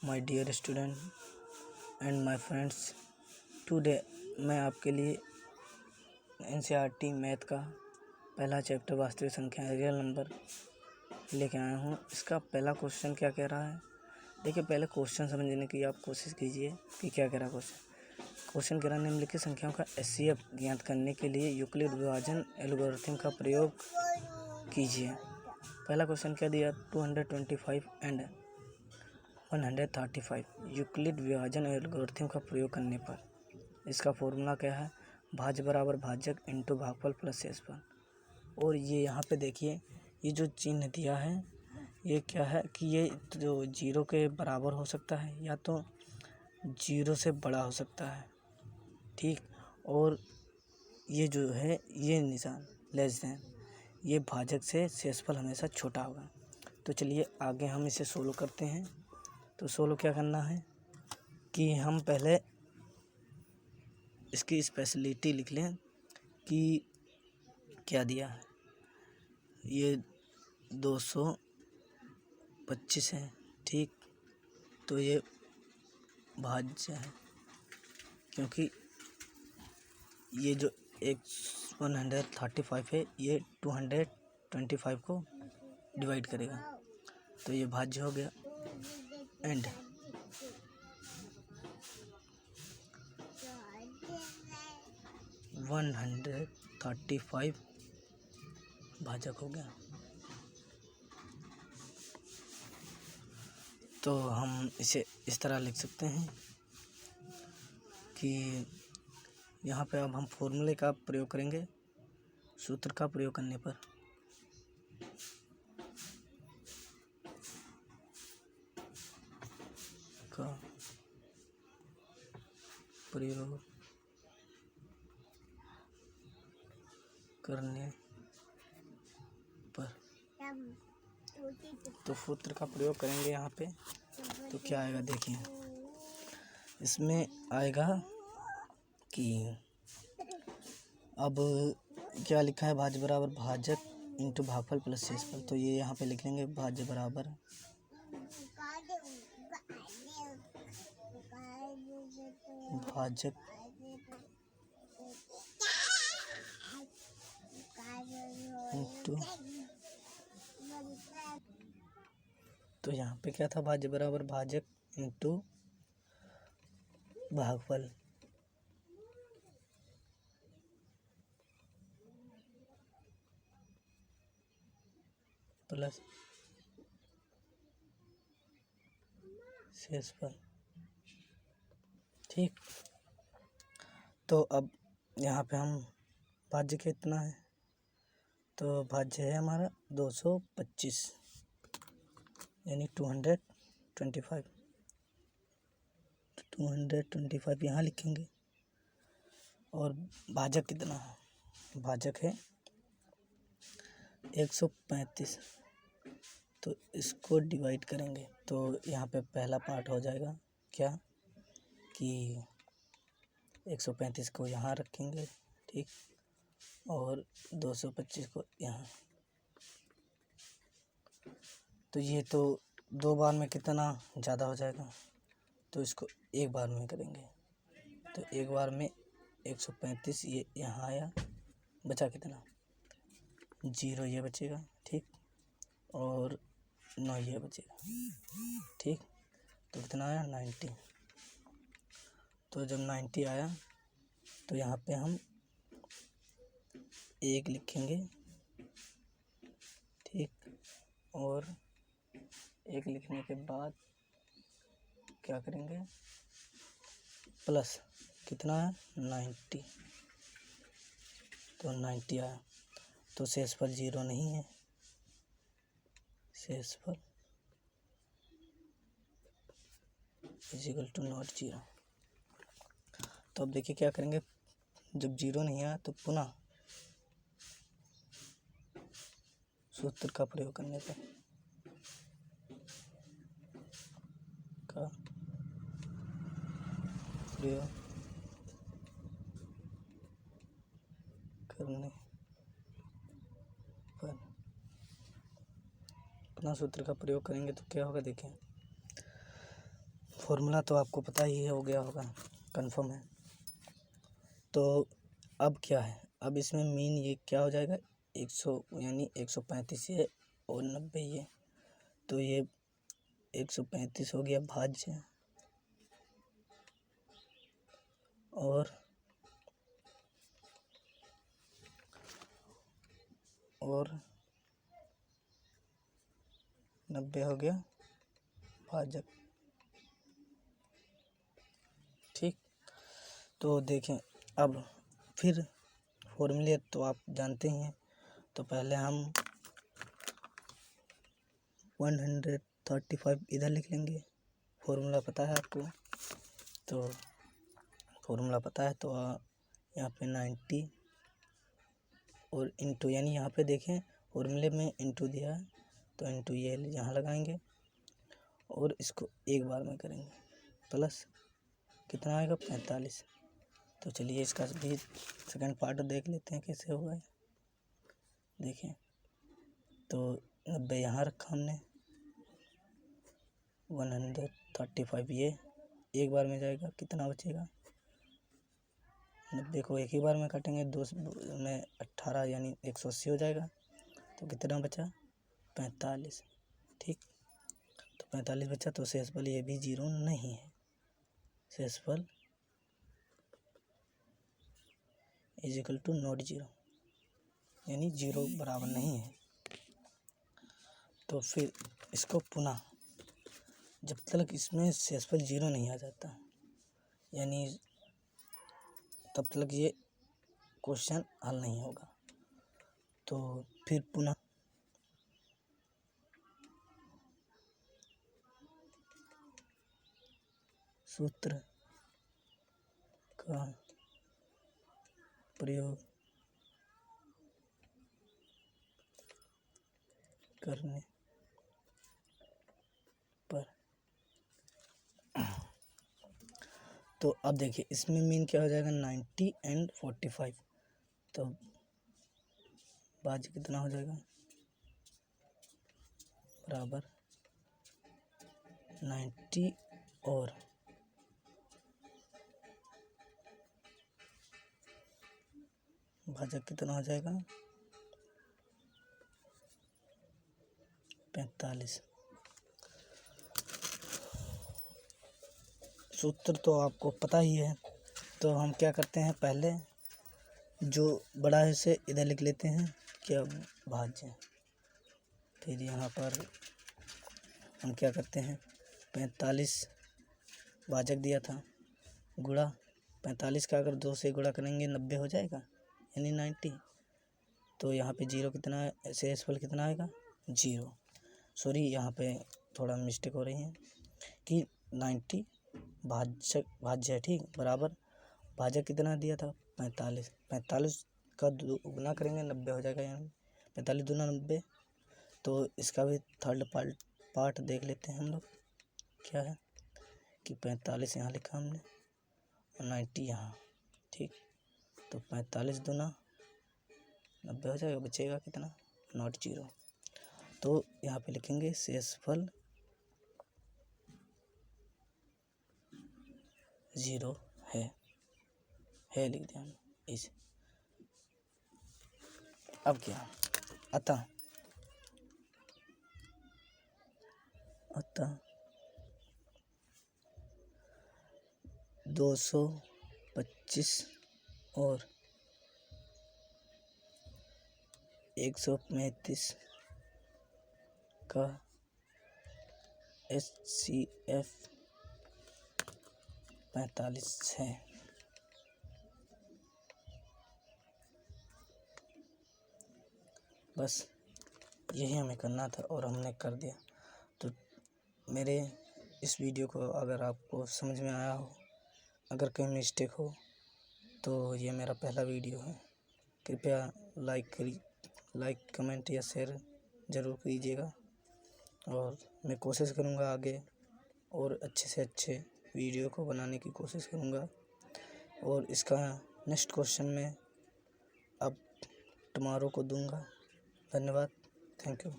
My dear student and my friends. Today मैं आपके लिए एनसीईआरटी मैथ का पहला चैप्टर वास्तविक संख्या रियल नंबर लेके आया हूँ। इसका पहला क्वेश्चन क्या कह रहा है, देखिए पहले क्वेश्चन समझने की आप कोशिश कीजिए कि क्या कह रहा है क्वेश्चन कह रहा है निम्नलिखित संख्याओं का एचसीएफ ज्ञात करने के लिए यूक्लिड विभाजन एल्गोरिथम का प्रयोग कीजिए। पहला क्वेश्चन क्या दिया, 225 एंड 135 यूक्लिड विभाजन एल्गोरिथम का प्रयोग करने पर इसका फॉर्मूला क्या है, भाज्य बराबर भाजक इंटू भागफल प्लस शेषफल। और ये यहाँ पे देखिए ये जो चिन्ह दिया है ये क्या है कि ये जो जीरो के बराबर हो सकता है या तो जीरो से बड़ा हो सकता है, ठीक। और ये जो है ये निशान लेस देन, ये भाजक से शेषफल हमेशा छोटा होगा। तो चलिए आगे हम इसे सोल्व करते हैं। तो सोल्व क्या करना है कि हम पहले इसकी स्पेशलिटी लिख लें कि क्या दिया है, ये 225 है, ठीक। तो ये भाज्य है क्योंकि ये जो 135 है ये 225 को डिवाइड करेगा, तो ये भाज्य हो गया। एंड वन 135 भाजक हो गया। तो हम इसे इस तरह लिख सकते हैं कि यहाँ पे अब हम फॉर्मूले का प्रयोग करेंगे, सूत्र का प्रयोग करने पर का प्रयोग करने पर, तो सूत्र का प्रयोग करेंगे यहाँ पे तो क्या आएगा, देखिए इसमें आएगा कि अब क्या लिखा है, भाज्य बराबर भाजक इंटू भागफल प्लस शेषफल। तो ये यहाँ पे लिख लेंगे भाज्य बराबर भाजक इंटू, तो यहाँ पे क्या था, भाज्य बराबर भाजक इंटू भागफल प्लस शेषफल, ठीक। तो अब यहाँ पे हम भाज्य कितना है, तो भाज्य है हमारा 225 यानी 225 यहाँ लिखेंगे। और भाजक कितना है, भाजक है 135, तो इसको डिवाइड करेंगे तो यहाँ पे पहला पार्ट हो जाएगा क्या कि 135 को यहाँ रखेंगे, ठीक, और 225 को यहाँ। तो ये तो दो बार में कितना ज़्यादा हो जाएगा, तो इसको एक बार में करेंगे। तो एक बार में 135 ये यहाँ आया, बचा कितना, 0 ये बचेगा, ठीक, और 9 ये बचेगा, ठीक। तो कितना आया, 90। तो जब 90 आया तो यहाँ पे हम 1 लिखेंगे, ठीक, और 1 लिखने के बाद क्या करेंगे, प्लस कितना है 90। तो 90 आया, तो शेषफल 0 नहीं है, शेषफल इजिकल टू नॉट 0। तो अब देखिए क्या करेंगे, जब 0 नहीं आया तो पुनः सूत्र का प्रयोग करने पर का प्रयोग करने पर पुनः सूत्र का प्रयोग करेंगे तो क्या होगा, देखें फॉर्मूला तो आपको पता ही हो गया होगा, कंफर्म है। तो अब क्या है, अब इसमें मीन ये क्या हो जाएगा, 100 यानी 135 ये और 90 ये, तो ये 135 हो गया भाज्य और 90 हो गया भाजक। ठीक, तो देखें अब फिर फॉर्मूले तो आप जानते ही हैं, तो पहले हम 135 इधर लिख लेंगे, फॉर्मूला पता है आपको, तो फॉर्मूला पता है तो यहाँ पे 90 और इंटू, यानी यहाँ पे देखें फॉर्मूले में इंटू दिया है तो इंटू ये यहाँ लगाएंगे और इसको एक बार में करेंगे, प्लस कितना आएगा 45। तो चलिए इसका भी सेकंड पार्ट देख लेते हैं कैसे होगा। देखें तो 90 यहाँ रखा हमने, 135 ये एक बार में जाएगा, कितना बचेगा, 90 को एक ही बार में काटेंगे, 2 में 18 यानी 180 हो जाएगा, तो कितना बचा 45। ठीक, तो 45 बचा, तो शेषफल ये भी 0 नहीं है, शेषफल इज इक्वल टू नॉट 0, यानी 0 बराबर नहीं है। तो फिर इसको पुनः, जब तक इसमें शेषफल 0 नहीं आ जाता, यानी तब तक ये क्वेश्चन हल नहीं होगा। तो फिर पुनः सूत्र का प्रयोग करने पर, तो अब देखिए इसमें मीन क्या हो जाएगा, 90 एंड 45, तो भाज्य कितना हो जाएगा, बराबर 90 और भाजक कितना हो जाएगा 45। सूत्र तो आपको पता ही है, तो हम क्या करते हैं, पहले जो बड़ा है उसे इधर लिख लेते हैं, क्या भाज्य, फिर यहाँ पर हम क्या करते हैं, 45 भाजक दिया था, गुणा 45 का अगर 2 से गुणा करेंगे 90 हो जाएगा, यानी 90। तो यहाँ पे 0 कितना है, शेषफल कितना आएगा 0, सॉरी यहाँ पे थोड़ा मिस्टेक हो रही है कि 90 भाज्य है, ठीक, बराबर भाजक कितना दिया था 45, 45 का गुना करेंगे 90 हो जाएगा, यानी 45 दूना 90। तो इसका भी थर्ड पार्ट देख लेते हैं हम लोग, क्या है कि 45 यहाँ लिखा हमने और 90 यहाँ, ठीक, तो 45 दूना 90 हो जाएगा, बचेगा कितना नॉट 0। तो यहाँ पे लिखेंगे शेषफल 0 है लिख दिया हमने इसे। अब क्या, अतः 225 और 135 का HCF 45 है। बस यही हमें करना था और हमने कर दिया। तो मेरे इस वीडियो को अगर आपको समझ में आया हो, अगर कहीं मिस्टेक हो, तो ये मेरा पहला वीडियो है, कृपया लाइक कमेंट या शेयर ज़रूर कीजिएगा और मैं कोशिश करूँगा आगे और अच्छे से अच्छे वीडियो को बनाने की कोशिश करूँगा। और इसका नेक्स्ट क्वेश्चन मैं अब टुमारो को दूंगा। धन्यवाद, थैंक यू।